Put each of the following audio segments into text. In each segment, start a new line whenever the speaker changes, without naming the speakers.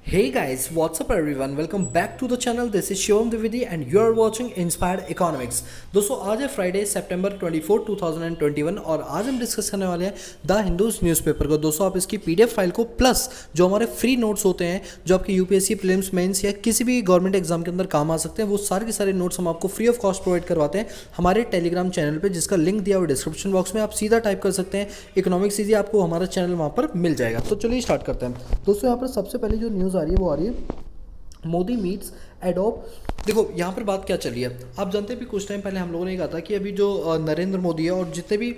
Hey guys, what's up everyone? Welcome back to the channel. This is Shivam Dwivedi and you are watching Inspired Economics. दोस्तों आज है Friday सितंबर 24, 2021 और आज हम discuss करने वाले हैं द हिंदूज न्यूज़पेपर को। दोस्तों आप इसकी पीडीएफ फाइल को प्लस जो हमारे फ्री नोट्स होते हैं जो आपके यूपीएससी प्रीलिम्स मेंस या किसी भी गवर्नमेंट एग्जाम के अंदर काम आ सकते हैं, वो सारे के सारे नोट्स हम आपको फ्री ऑफ कॉस्ट प्रोवाइड करवाते हैं हमारे टेलीग्राम चैनल पर, जिसका लिंक दिया हुआ डिस्क्रिप्शन बॉक्स में। आप सीधा टाइप कर सकते हैं इकोनॉमिक्स इजी, आपको हमारा चैनल वहाँ पर मिल जाएगा। तो चलिए स्टार्ट करते हैं। दोस्तों यहाँ पर सबसे पहले जो न्यूज़ आ रही है वो आ रही है मोदी मीट्स एडोब। देखो यहाँ पर बात क्या चली है, आप जानते हैं भी कुछ टाइम पहले हम लोगों ने कहा था कि अभी जो नरेंद्र मोदी है और जितने भी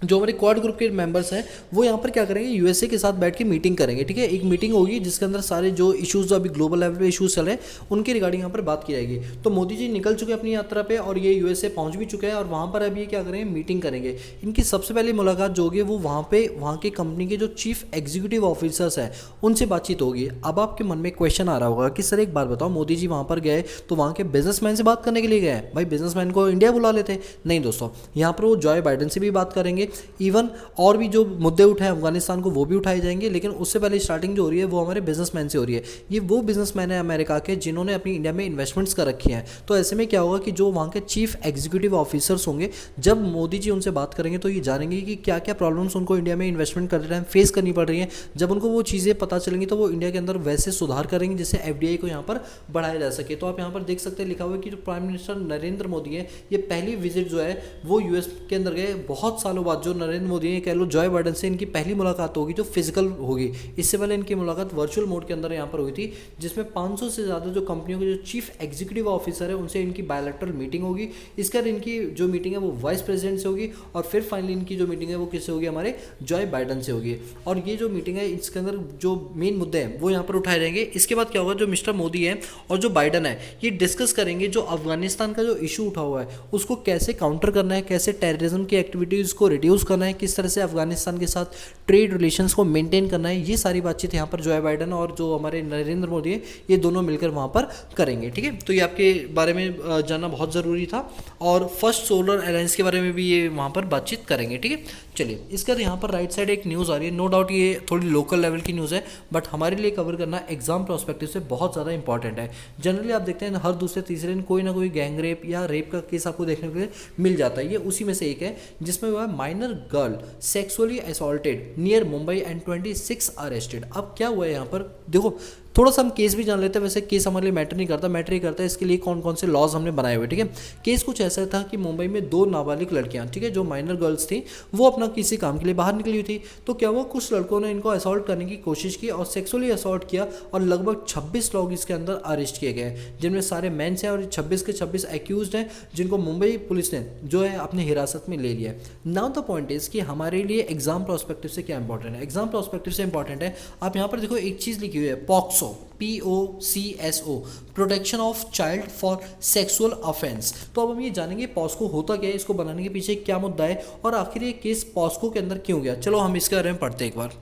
जो हमारे क्वाड ग्रुप के मेंबर्स हैं वो यहाँ पर क्या करेंगे, यूएसए के साथ बैठ के मीटिंग करेंगे। ठीक है, एक मीटिंग होगी जिसके अंदर सारे जो इश्यूज जो अभी ग्लोबल लेवल पे इश्यूज चल रहे हैं उनके रिगार्डिंग यहाँ पर बात की जाएगी। तो मोदी जी निकल चुके हैं अपनी यात्रा पे और ये यूएसए पहुँच भी चुके हैं और वहाँ पर अभी क्या करेंगे, मीटिंग करेंगे। इनकी सबसे पहली मुलाकात जो होगी वो वहाँ के कंपनी के जो चीफ एग्जीक्यूटिव ऑफिसर्स हैं उनसे बातचीत होगी। अब आपके मन में क्वेश्चन आ रहा होगा कि सर एक बात बताओ, मोदी जी वहाँ पर गए तो वहाँ के बिजनेसमैन से बात करने के लिए गए, भाई बिजनेसमैन को इंडिया बुला लेते। नहीं दोस्तों, यहाँ पर वो जॉय बाइडेन से भी बात करेंगे। इवन और भी जो मुद्दे उठाए अफगानिस्तान को वो भी उठाए जाएंगे, लेकिन उससे पहले स्टार्टिंग जो हो रही है वो हमारे बिजनेसमैन से हो रही है। ये वो बिजनेसमैन है अमेरिका के जिन्होंने अपनी इंडिया में इन्वेस्टमेंट्स कर रखी हैं। तो ऐसे में क्या होगा कि जो वहाँ के चीफ एग्जीक्यूटिव ऑफिसर्स होंगे, जब मोदी जी उनसे बात करेंगे तो ये जानेंगे कि क्या क्या प्रॉब्लम्स उनको इंडिया में इन्वेस्टमेंट करते टाइम फेस करनी पड़ रही हैं। जब उनको वो चीज़ें पता चलेंगी तो वो इंडिया के अंदर वैसे सुधार करेंगे जिससे एफडीआई को यहाँ पर बढ़ाया जा सके। तो आप यहाँ पर देख सकते हैं लिखा हुआ है कि जो प्राइम मिनिस्टर नरेंद्र मोदी है, ये पहली विजिट जो है वो यूएस के अंदर गए बहुत सालों बाद। जो नरेंद्र मोदी है, कह लो जॉय बाइडेन से इनकी पहली मुलाकात होगी जो फिजिकल होगी। इससे पहले इनकी मुलाकात वर्चुअल मोड के अंदर यहाँ पर हुई थी, जिसमें 500 से ज़्यादा जो कंपनियों के जो चीफ एग्जीक्यूटिव ऑफिसर है उनसे इनकी बायलैटरल मीटिंग होगी। इसके बाद इनकी जो मीटिंग है वो वाइस प्रेसिडेंट से होगी और फिर फाइनली इनकी जो मीटिंग है वो किससे होगी, हमारे जॉय बाइडेन से होगी। और ये जो मीटिंग है इसके अंदर जो मेन मुद्दे हैं वो यहाँ पर उठाए जाएंगे। इसके बाद क्या होगा, जो मिस्टर मोदी है और जो बाइडेन है ये डिस्कस करेंगे जो अफगानिस्तान का जो इशू उठा हुआ है उसको कैसे काउंटर करना है, कैसे टेररिज्म की एक्टिविटीज़ को रिड्यूस करना है, किस तरह से अफगानिस्तान के साथ ट्रेड रिलेशंस को मेंटेन करना है। ये सारी बातचीत यहाँ पर जॉय बाइडेन और जो हमारे नरेंद्र मोदी है ये दोनों मिलकर वहाँ पर करेंगे। ठीक है, तो ये आपके बारे में जानना बहुत ज़रूरी था। और फर्स्ट सोलर अलायंस के बारे में भी ये वहाँ पर बातचीत करेंगे। ठीक है, चलिए इसके बाद यहाँ पर राइट साइड एक न्यूज़ आ रही है। नो डाउट ये थोड़ी लोकल लेवल की न्यूज़ है, बट हमारे लिए कवर करना एग्जाम प्रोस्पेक्टिव से बहुत ज़्यादा इंपॉर्टेंट है। जनरली आप देखते हैं हर दूसरे तीसरे दिन कोई ना कोई गैंग रेप या रेप का केस आपको देखने के लिए मिल जाता है। ये उसी में से एक है जिसमें हुआ minor girl sexually assaulted near Mumbai and 26 arrested. अब क्या हुआ है यहाँ पर, देखो थोड़ा सा हम केस भी जान लेते हैं। वैसे केस हमारे लिए मैटर नहीं करता, मैटर ही करता है इसके लिए कौन कौन से लॉज हमने बनाए हुए। ठीक है, केस कुछ ऐसा था कि मुंबई में 2 नाबालिग लड़कियां, ठीक है, जो माइनर गर्ल्स थी, वो अपना किसी काम के लिए बाहर निकली हुई थी। तो क्या हुआ, कुछ लड़कों ने इनको असॉल्ट करने की कोशिश की और सेक्सुअली असॉल्ट किया और लगभग 26 लोग इसके अंदर अरेस्ट किए गए, जिनमें सारे मेंस हैं और 26 के 26 एक्यूज्ड हैं जिनको मुंबई पुलिस ने जो है अपनी हिरासत में ले लिया है। नाउ द पॉइंट इज कि हमारे लिए एग्जाम प्रोस्पेक्टिव से क्या इंपॉर्टेंट है। एग्जाम प्रोस्पेक्टिव से इंपॉर्टेंट है, आप यहाँ पर देखो एक चीज़ लिखी हुई है POCSO, POCSO, protection of child for sexual offence. तो अब हम ये जानेंगे पॉस्को होता क्या है, इसको बनाने के पीछे क्या मुद्दा है और आखिर ये केस पॉस्को के अंदर क्यों गया। चलो हम इसके बारे में पढ़ते हैं एक बार।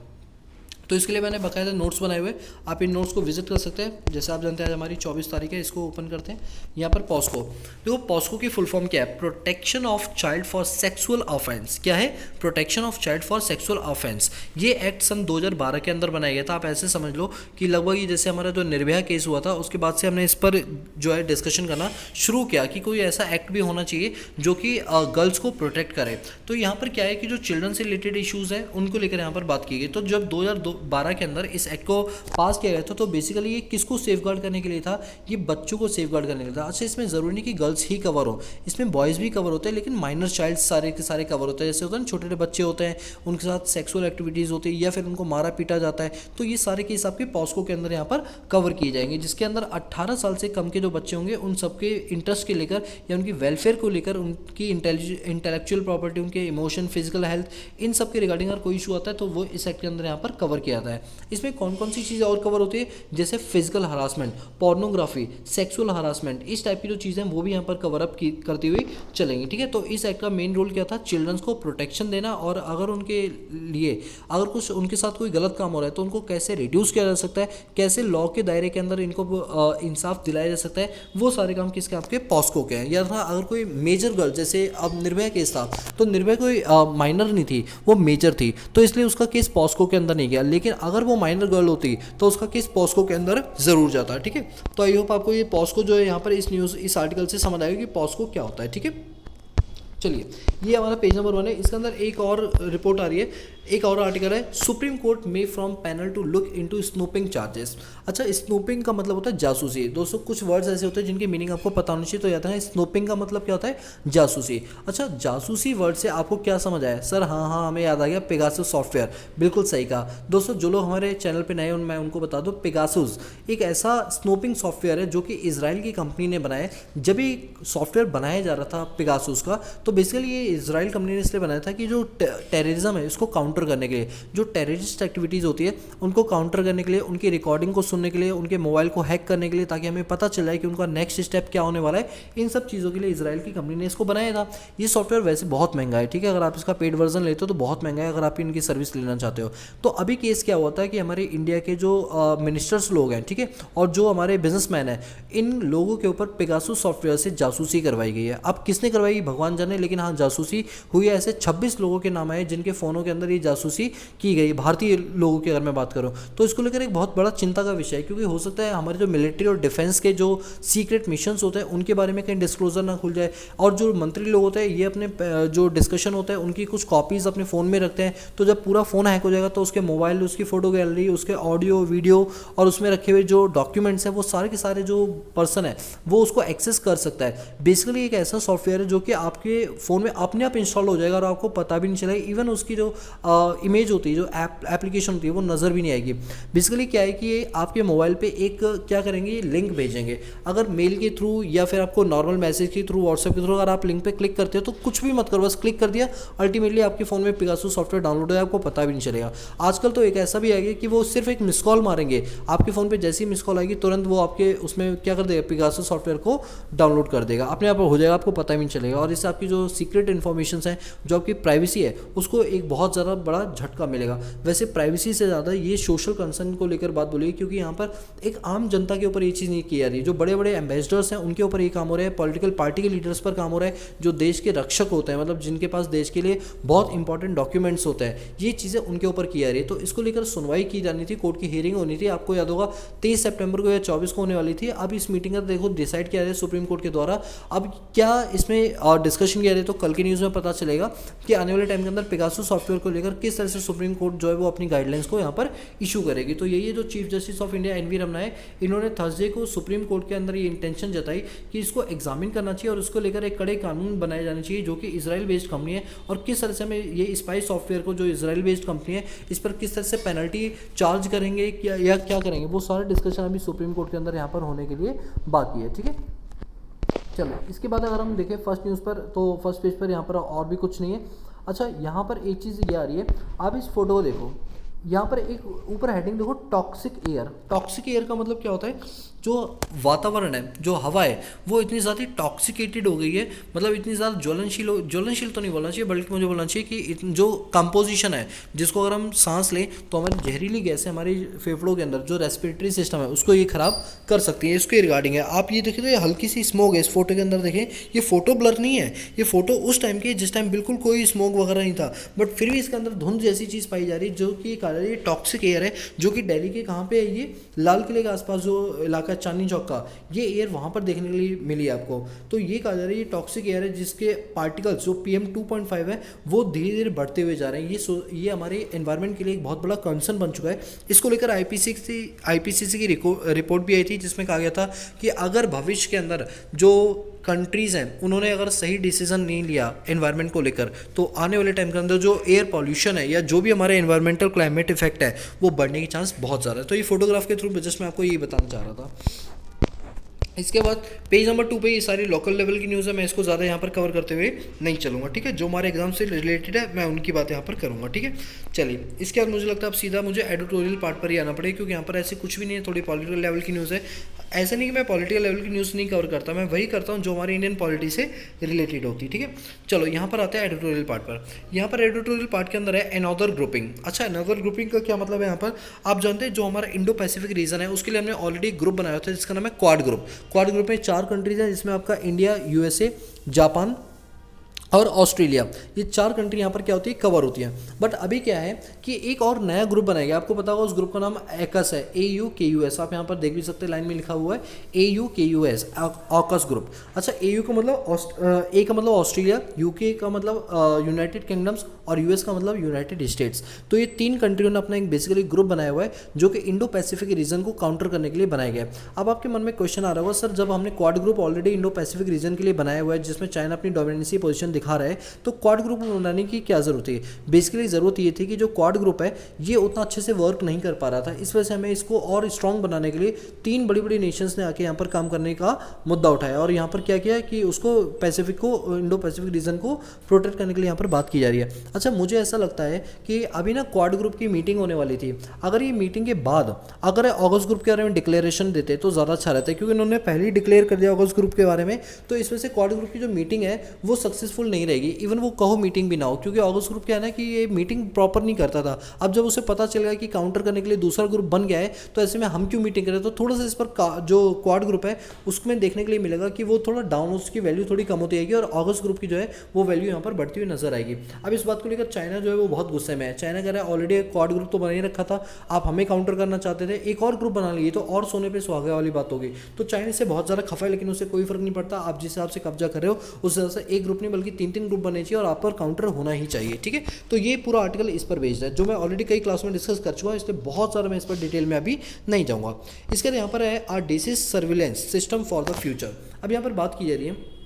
तो इसके लिए मैंने बाकायदा नोट्स बनाए हुए, आप इन नोट्स को विजिट कर सकते हैं। जैसे आप जानते हैं आज हमारी 24 तारीख है, इसको ओपन करते हैं। यहाँ पर पॉस्को, देखो पॉस्को की फुल फॉर्म क्या है, protection of child for sexual offence. क्या है, protection of child for sexual offence. ये एक्ट सन 2012 के अंदर बनाया गया था। आप ऐसे समझ लो कि लगभग ये जैसे हमारा जो निर्भया केस हुआ था उसके बाद से हमने इस पर जो है डिस्कशन करना शुरू किया कि कोई ऐसा एक्ट भी होना चाहिए जो कि गर्ल्स को प्रोटेक्ट करे। तो यहाँ पर क्या है कि जो चिल्ड्रन से रिलेटेड इशूज़ हैं उनको लेकर यहाँ पर बात की गई। तो जब 2012 के अंदर इस एक्ट को पास किया गया था तो बेसिकली ये किसको सेफगार्ड करने के लिए था, ये बच्चों को सेफगार्ड करने के लिए था। अच्छा, इसमें ज़रूरी नहीं कि गर्ल्स ही कवर हो, इसमें बॉयज़ भी कवर होते हैं, लेकिन माइनर चाइल्ड सारे के सारे कवर होते हैं। जैसे होता है ना, छोटे छोटे बच्चे होते हैं, उनके साथ सेक्सुअल एक्टिविटीज़ होती है या फिर उनको मारा पीटा जाता है। तो ये सारे केस आपके पॉस्को के अंदर यहाँ पर कवर किए जाएंगे, जिसके अंदर 18 साल से कम के जो बच्चे होंगे उन सबके इंटरेस्ट के लेकर या उनकी वेलफेयर को लेकर, उनकी इंटेलेक्चुअल प्रॉपर्टी, उनके इमोशन, फिजिकल हेल्थ, इन सब के रिगार्डिंग अगर कोई इशू आता है तो वो इस एक्ट के अंदर यहाँ पर कवर किया जाता है। इसमें कौन कौन सी चीज़ें और कवर होती है, जैसे physical harassment, pornography, sexual harassment, इस टाइप की जो चीज़ें हैं वो भी यहाँ पर कवर अप करती हुई चलेंगी। ठीक है, तो इस एक्ट का मेन रोल क्या था, चिल्ड्रंस को प्रोटेक्शन देना और अगर उनके लिए अगर कुछ उनके साथ कोई गलत काम हो रहा है तो उनको कैसे रिड्यूस किया जा सकता है, कैसे लॉ के दायरे के अंदर इनको इंसाफ दिलाया जा सकता है, वो सारे काम किसके, आपके पॉस्को के हैं। या था अगर कोई मेजर गर्ल, जैसे अब निर्भया केस था तो निर्भया कोई माइनर नहीं थी, वो मेजर थी, तो इसलिए उसका केस पॉस्को के अंदर नहीं गया। लेकिन अगर वो माइनर गर्ल होती तो उसका केस पॉस्को के अंदर ज़रूर जाता है, ठीक है। तो आई होप आपको ये पॉस्को जो है यहाँ पर इस आर्टिकल से समझ आएगा कि पॉस्को क्या होता है, ठीक है। चलिए, ये हमारा पेज नंबर 1 है। इसके अंदर एक और रिपोर्ट आ रही है, एक और आर्टिकल है, Supreme Court may form panel to look into snooping charges. अच्छा, स्नूपिंग का मतलब होता है जासूसी। दोस्तों कुछ वर्ड्स ऐसे होते हैं जिनकी मीनिंग आपको पता होनी चाहिए, तो याद है स्नूपिंग का मतलब क्या होता है, जासूसी। अच्छा, जासूसी वर्ड से आपको क्या समझ आया? सर हाँ, हमें याद आ गया, पेगासस सॉफ्टवेयर। बिल्कुल सही कहा दोस्तों। जो लोग हमारे चैनल पर नए हैं मैं उनको बता दूँ, पेगासस एक ऐसा स्नूपिंग सॉफ्टवेयर है जो कि इजराइल की कंपनी ने बनाया। जब ये सॉफ्टवेयर बनाया जा रहा था पेगासस का, तो बेसिकली ये इजराइल कंपनी ने इसलिए बनाया था कि जो टेररिज्म है इसको काउंटर करने के लिए, जो टेररिस्ट एक्टिविटीज़ होती है उनको काउंटर करने के लिए, उनकी रिकॉर्डिंग को सुनने के लिए, उनके मोबाइल को हैक करने के लिए, ताकि हमें पता चल जाए कि उनका नेक्स्ट स्टेप क्या होने वाला है। इन सब चीज़ों के लिए इजराइल की कंपनी ने इसको बनाया था। ये सॉफ्टवेयर वैसे बहुत महंगा है, ठीक है। अगर आप इसका पेड वर्जन लेते हो तो बहुत महंगा है, अगर आप इनकी सर्विस लेना चाहते हो तो। अभी केस क्या हुआ था कि हमारे इंडिया के जो मिनिस्टर्स लोग हैं, ठीक है, और जो हमारे बिजनेसमैन हैं, इन लोगों के ऊपर पेगासस सॉफ्टवेयर से जासूसी करवाई गई है। अब किसने करवाई भगवान जाने, लेकिन हाँ जासूसी हुई है। ऐसे 26 लोगों के नाम आए जिनके फ़ोनों के अंदर ये जासूसी की गई, भारतीय लोगों की अगर मैं बात करूं तो। इसको लेकर एक बहुत बड़ा चिंता का विषय है, क्योंकि हो सकता है हमारे जो मिलिट्री और डिफेंस के जो सीक्रेट मिशंस होते हैं उनके बारे में कहीं डिस्क्लोजर ना खुल जाए। और जो मंत्री लोग होते हैं ये अपने जो डिस्कशन होता है उनकी कुछ कॉपीज़ अपने फ़ोन में रखते हैं, तो जब पूरा फ़ोन हैक हो जाएगा तो उसके मोबाइल, उसकी फ़ोटो गैलरी, उसके ऑडियो वीडियो और उसमें रखे हुए जो डॉक्यूमेंट्स हैं वो सारे के सारे जो पर्सन है वो उसको एक्सेस कर सकता है। बेसिकली एक ऐसा सॉफ्टवेयर है जो कि आपके फ़ोन में अपने आप इंस्टॉल हो जाएगा और आपको पता भी नहीं चलेगा। इवन उसकी जो इमेज होती है, जो एप्लीकेशन होती है, वो नज़र भी नहीं आएगी। बेसिकली क्या है कि ये आपके मोबाइल पे एक क्या करेंगे, लिंक भेजेंगे। अगर मेल के थ्रू या फिर आपको नॉर्मल मैसेज के थ्रू, व्हाट्सएप के थ्रू अगर आप लिंक पे क्लिक करते हो तो कुछ भी मत करो, बस क्लिक कर दिया, अल्टीमेटली आपके फ़ोन में पेगासस सॉफ्टवेयर डाउनलोड है, आपको पता भी नहीं चलेगा। आजकल तो एक ऐसा भी आएगा कि वो सिर्फ एक मिस कॉल मारेंगे आपके फ़ोन पर, जैसी मिस कॉल आएगी तुरंत वो आपके उसमें क्या कर देगा, पेगासस सॉफ्टवेयर को डाउनलोड कर देगा, अपने आप हो जाएगा, आपको पता भी नहीं चलेगा। और इससे आपकी जो सीक्रेट इन्फॉर्मेशन हैं, जो आपकी प्राइवेसी है, उसको एक बहुत ज़्यादा बड़ा झटका मिलेगा। वैसे प्राइवेसी से ज़्यादा ये सोशल कंसर्न को लेकर बात बोलिए, क्योंकि यहाँ पर एक आम जनता के ऊपर ये चीज़ नहीं की जा रही। जो बड़े बड़े एम्बेसडर्स हैं उनके ऊपर ये काम हो रहा है, पॉलिटिकल पार्टी के लीडर्स पर काम हो रहा है, जो देश के रक्षक होते हैं, मतलब जिनके पास देश के लिए बहुत इंपॉर्टेंट डॉक्यूमेंट्स होते हैं, ये चीज़ें उनके ऊपर की जा रही है। तो इसको लेकर सुनवाई की जानी थी, कोर्ट की हियरिंग होनी थी। आपको याद होगा 23 सितंबर को या 24 को होने वाली थी। अब इस मीटिंग का देखो डिसाइड किया जाए सुप्रीम कोर्ट के द्वारा। अब क्या इसमें डिस्कशन किया जाए तो कल की न्यूज़ में पता चलेगा कि आने वाले टाइम के अंदर पेगासस सॉफ्टवेयर को लेकर किस तरह से सुप्रीम कोर्ट जो है वो अपनी गाइडलाइंस को यहाँ पर इशू करेगी। तो यही है जो chief justice of India N V Ramana है, इन्होंने थर्सडे को सुप्रीम कोर्ट के अंदर ये इंटेंशन जताई कि इसको एग्जामिन करना चाहिए और उसको लेकर एक कड़े कानून बनाए जाने चाहिए, जो कि इजराइल बेस्ड कंपनी है, और किस तरह से हमें ये स्पाई सॉफ्टवेयर को, जो इजराइल बेस्ड कंपनी है, इस पर किस तरह से पेनल्टी चार्ज करेंगे या क्या करेंगे, वो सारे डिस्कशन अभी सुप्रीम कोर्ट के अंदर यहाँ पर होने के लिए बाकी है, ठीक है। चलो, इसके बाद अगर हम देखें फर्स्ट न्यूज़ पर, तो फर्स्ट पेज पर यहाँ पर और भी कुछ नहीं है। अच्छा, यहाँ पर एक चीज़ ये आ रही है, आप इस फोटो को देखो, यहाँ पर एक ऊपर हेडिंग देखो, टॉक्सिक एयर। टॉक्सिक एयर का मतलब क्या होता है, जो वातावरण है, जो हवा है, वो इतनी ज़्यादा टॉक्सिकेटेड हो गई है, मतलब इतनी ज़्यादा ज्वलनशील तो नहीं बोलना चाहिए, बल्कि मुझे बोलना चाहिए कि जो कंपोजिशन है, जिसको अगर हम सांस लें तो हमारी जहरीली गैस है हमारी फेफड़ों के अंदर, जो रेस्पिरेटरी सिस्टम है उसको ये ख़राब कर सकती है। इसके रिगार्डिंग है, आप ये देखिए, हल्की सी स्मोक है इस फोटो के अंदर, देखें ये फोटो ब्लर नहीं है, ये फोटो उस टाइम की जिस टाइम बिल्कुल कोई स्मोक वगैरह नहीं था, बट फिर भी इसके अंदर धुंध जैसी चीज़ पाई जा रही है, जो कि कहा जा रही है टॉक्सिक एयर है, जो कि दिल्ली के कहाँ पे है, ये लाल किले के आसपास जो इलाका चांदनी चौक का, ये एयर वहाँ पर देखने के लिए मिली आपको। तो ये कहा जा रहा है ये टॉक्सिक एयर है, जिसके पार्टिकल्स जो PM 2.5 है वो धीरे धीरे बढ़ते हुए जा रहे हैं। ये हमारे एनवायरनमेंट के लिए एक बहुत बड़ा कंसर्न बन चुका है। इसको लेकर IPCC की रिपोर्ट भी आई थी, जिसमें कहा गया था कि अगर भविष्य के अंदर जो कंट्रीज़ हैं उन्होंने अगर सही डिसीजन नहीं लिया एनवायरनमेंट को लेकर, तो आने वाले टाइम के अंदर जो एयर पॉल्यूशन है या जो भी हमारे एनवायरमेंटल क्लाइमेट इफेक्ट है वो बढ़ने की चांस बहुत ज़्यादा है। तो ये फोटोग्राफ के थ्रू जस्ट मैं आपको ये बताना चाह रहा था। इसके बाद पेज नंबर 2 पे ये सारी लोकल लेवल की न्यूज़ है, मैं इसको ज़्यादा यहाँ पर कवर करते हुए नहीं चलूँगा, ठीक है। जो हमारे एग्जाम से रिलेटेड है मैं उनकी बात यहाँ पर करूँगा, ठीक है। चलिए, इसके बाद मुझे लगता है अब सीधा मुझे एडिटोरियल पार्ट पर ही आना पड़ेगा, क्योंकि यहाँ पर ऐसे कुछ भी नहीं है, थोड़ी पॉलिटिकल लेवल की न्यूज़ है। ऐसा नहीं कि मैं पॉलिटिकल लेवल की न्यूज़ नहीं कवर करता, मैं वही करता हूँ जो हमारी इंडियन पॉलिटी से रिलेटेड होती है, ठीक है। चलो, यहाँ पर आते हैं एडिटोरियल पार्ट पर। यहाँ पर एडिटोरियल पार्ट के अंदर है अनदर ग्रुपिंग। अच्छा, अनदर ग्रुपिंग का क्या मतलब है? यहाँ पर आप जानते हैं जो हमारा इंडो पैसिफिक रीजन है उसके लिए हमने ऑलरेडी ग्रुप बनाया था जिसका नाम है क्वाड ग्रुप। क्वाड ग्रुप में 4 कंट्रीज हैं, जिसमें आपका इंडिया, USA, जापान और ऑस्ट्रेलिया, ये 4 कंट्री यहाँ पर क्या होती है, कवर होती है। बट अभी क्या है कि एक और नया ग्रुप बनाया गया, आपको पता होगा उस ग्रुप का नाम एकस है, AUKUS, आप यहाँ पर देख भी सकते हैं, लाइन में लिखा हुआ है AUKUS, ऑकस ग्रुप। अच्छा, AU का मतलब ए का मतलब ऑस्ट्रेलिया, UK का मतलब यूनाइटेड किंगडम्स, और US का मतलब यूनाइटेड स्टेट्स। तो ये 3 कंट्रियों ने अपना एक बेसिकली ग्रुप बनाया हुआ है जो कि इंडो पैसिफिक रीजन को काउंटर करने के लिए बनाया गया है। अब आपके मन में क्वेश्चन आ रहा होगा, सर जब हमने quad group already Indo Pacific region के लिए बनाया हुआ है जिसमें चाइना अपनी डोमिनेंसी पोजीशन दिखा रहा है, तो क्वाड ग्रुप बनाने की क्या जरूरत है? बेसिकली जरूरत ये थी कि जो क्वाड ग्रुप है ये उतना अच्छे से वर्क नहीं कर पा रहा था, इस वजह से हमें इसको और स्ट्रॉन्ग बनाने के लिए 3 बड़ी बड़ी नेशंस ने आके यहाँ पर काम करने का मुद्दा उठाया और यहाँ पर क्या किया कि उसको पैसिफिक को, इंडो पैसिफिक रीजन को प्रोटेक्ट करने के लिए यहाँ पर बात की जा रही है। अच्छा, मुझे ऐसा लगता है कि अभी ना क्वाड ग्रुप की मीटिंग होने वाली थी, अगर ये मीटिंग के बाद अगर ऑगस्ट ग्रुप के बारे में डिक्लेरेशन देते तो ज़्यादा अच्छा रहता है, क्योंकि इन्होंने पहले ही डिक्लेयर कर दिया ऑगस्ट ग्रुप के बारे में, तो इस वजह से क्वाड ग्रुप की जो मीटिंग है वो सक्सेसफुल नहीं रहेगी, इवन वो कहो मीटिंग भी ना हो, क्योंकि ऑगस्ट ग्रुप क्या है ना कि ये मीटिंग प्रॉपर नहीं करता था। अब जब उसे पता चल गया कि काउंटर करने के लिए दूसरा ग्रुप बन गया है, तो ऐसे में हम क्यों मीटिंग करें, तो थोड़ा सा इस पर जो क्वाड ग्रुप है उसमें देखने के लिए मिलेगा कि वो थोड़ा डाउन, उसकी वैल्यू थोड़ी कम होती आएगी और ऑगस्ट ग्रुप की जो है वो वैल्यू यहाँ पर बढ़ती हुई नजर आएगी। अब इस बात को लेकर चाइना जो है वो बहुत गुस्से में है। चाइना कह रहा है ऑलरेडी क्वाड ग्रुप तो बना ही रखा था, आप हमें काउंटर करना चाहते थे, एक और ग्रुप बना लिए तो और सोने पे सुहागा वाली बात होगी। तो चाइना से बहुत ज़्यादा खफा है, लेकिन उसे कोई फर्क नहीं पड़ता, आप जिस हिसाब से कब्जा कर रहे हो उस हिसाब से एक ग्रुप नहीं बल्कि 3-3 ग्रुप बनने चाहिए और आप पर काउंटर होना ही चाहिए। ठीक है, तो ये पूरा आर्टिकल इस पर बेस्ड है जो मैं ऑलरेडी कई क्लास में डिस्कस कर चुका हूँ, इसलिए बहुत सारा मैं इस पर डिटेल में अभी नहीं जाऊँगा। इसके बाद यहाँ पर है are disease surveillance system for the future. अब यहाँ पर बात की जा रही है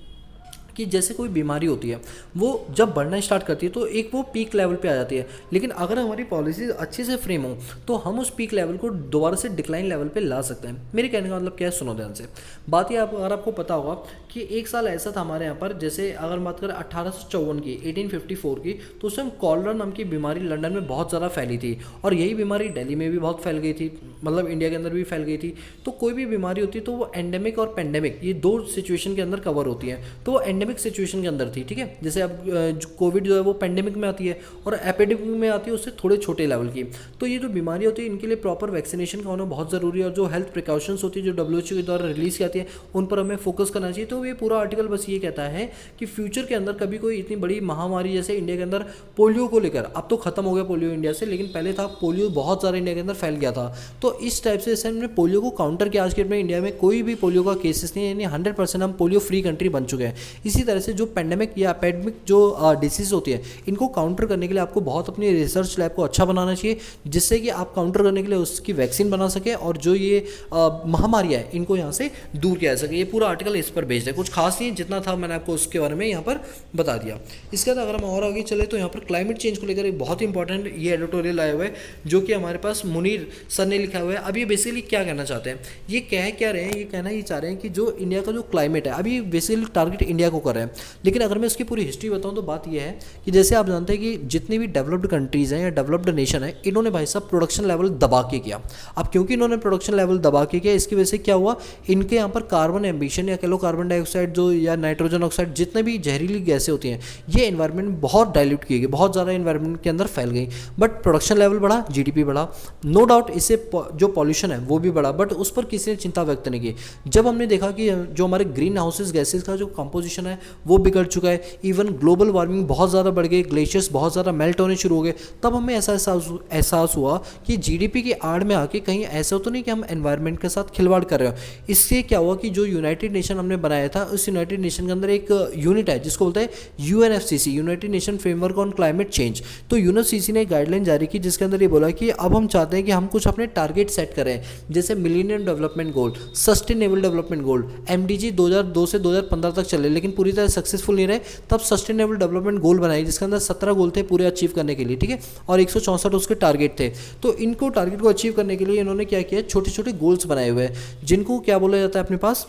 कि जैसे कोई बीमारी होती है वो जब बढ़ना स्टार्ट करती है तो एक वो पीक लेवल पे आ जाती है, लेकिन अगर हमारी पॉलिसीज अच्छे से फ्रेम हो तो हम उस पीक लेवल को दोबारा से डिक्लाइन लेवल पे ला सकते हैं। मेरे कहने का मतलब क्या है, सुनो ध्यान से। बात ये अगर आपको पता होगा कि एक साल ऐसा था हमारे यहाँ पर, जैसे अगर बात करें 1854 की, 1854 की, तो उस टाइम कॉलरा नाम की बीमारी लंदन में बहुत ज़्यादा फैली थी और यही बीमारी दिल्ली में भी बहुत फैल गई थी, मतलब इंडिया के अंदर भी फैल गई थी। तो कोई भी बीमारी होती है तो वो एंडेमिक और पेंडेमिक, ये 2 सिचुएशन के अंदर कवर होती है। तो वो एंडेमिक सिचुएशन के अंदर थी, ठीक है। जैसे अब कोविड जो है वो पेंडेमिक में आती है और एपिडेमिक में आती है उससे थोड़े छोटे लेवल की। तो ये जो बीमारी होती है इनके लिए प्रॉपर वैक्सीनेशन का होना बहुत ज़रूरी है और जो हेल्थ प्रिकॉशंस होती है जो WHO के द्वारा रिलीज़ की आती है उन पर हमें फोकस करना चाहिए। तो ये पूरा आर्टिकल बस ये कहता है कि फ्यूचर के अंदर कभी कोई इतनी बड़ी महामारी जैसे इंडिया के अंदर पोलियो को लेकर, अब तो खत्म हो गया पोलियो इंडिया से, लेकिन पहले था पोलियो बहुत ज़्यादा इंडिया के अंदर फैल गया था। तो इस टाइप से जैसे हमने पोलियो को काउंटर किया, आज के डेट में इंडिया में कोई भी पोलियो का केसेस नहीं है, यानी 100% हम पोलियो फ्री कंट्री बन चुके हैं। इसी तरह से जो पेंडेमिक या एपेडमिक जो डिसीज होती है इनको काउंटर करने के लिए आपको बहुत अपनी रिसर्च लैब को अच्छा बनाना चाहिए, जिससे कि आप काउंटर करने के लिए उसकी वैक्सीन बना सके और जो ये महामारियाँ है इनको यहाँ से दूर किया जा सके। ये पूरा आर्टिकल इस पर बेस्ड है, कुछ खास नहीं, जितना था मैंने आपको उसके बारे में यहाँ पर बता दिया। इसके बाद अगर हम और आगे चले तो यहाँ पर क्लाइमेट चेंज को लेकर एक बहुत इंपॉर्टेंट ये एडिटोरियल आया हुआ है जो कि हमारे पास मुनीर सर ने लिखा हुआ है। अब ये बेसिकली क्या कहना चाहते हैं, ये क्या रहे हैं, ये कहना ये चाह रहे हैं कि जो इंडिया का जो क्लाइमेट है अभी बेसिकली टारगेट इंडिया को कर रहे हैं, लेकिन अगर मैं इसकी पूरी हिस्ट्री बताऊं तो बात यह है कि जैसे आप जानते हैं कि जितनी भी डेवलप्ड कंट्रीज़ हैं या डेवलप्ड नेशन है इन्होंने भाई साहब प्रोडक्शन लेवल दबा के किया। अब क्योंकि इन्होंने प्रोडक्शन लेवल दबा के किया इसकी वजह से क्या हुआ, इनके यहाँ पर कार्बन एम्बिशन या कह लो कार्बन डाइऑक्साइड जो या नाइट्रोजन ऑक्साइड जितने भी जहरीली गैसें होती हैं ये एनवायरनमेंट में बहुत डाइल्यूट की गई, बहुत ज़्यादा एनवायरनमेंट के अंदर फैल गई। बट प्रोडक्शन लेवल बढ़ा, GDP बढ़ा, नो डाउट इससे जो पॉल्यूशन है वो भी बढ़ा, बट उस पर किसी ने चिंता व्यक्त नहीं की। जब हमने देखा कि जो हमारे ग्रीन हाउसेज गैसेज का जो कंपोजिशन है वो बिगड़ चुका है, इवन ग्लोबल वार्मिंग बहुत ज़्यादा बढ़ गई, ग्लेशियर्स बहुत ज़्यादा मेल्ट होने शुरू हो गए, तब हमें ऐसा एहसास हुआ कि GDP की आड़ में आके कहीं ऐसा तो नहीं कि हम एनवायरनमेंट के साथ खिलवाड़ कर रहे हो। इससे क्या हुआ कि जो यूनाइटेड नेशन हमने बनाया था उस यूनाइटेड नेशन के अंदर एक यूनिट है जिसको बोलते हैं UNFCCC, United nation framework on climate change. तो UNFCCC ने एक गाइडलाइन जारी की जिसके अंदर ये बोला कि अब हम चाहते हैं कि हम कुछ अपने टारगेट सेट करें, जैसे millennium development goal, sustainable development goal, MDG 2002 से 2015 तक चले लेकिन पूरी तरह सक्सेसफुल नहीं रहे, तब सस्टेनेबल डेवलपमेंट गोल बनाए जिसके अंदर 17 गोल थे पूरे अचीव करने के लिए, ठीक है, और 164 उसके टारगेट थे। तो इनको टारगेट को अचीव करने के लिए इन्होंने क्या किया, छोटे छोटे गोल्स बनाए हुए हैं जिनको क्या बोला जाता है अपने पास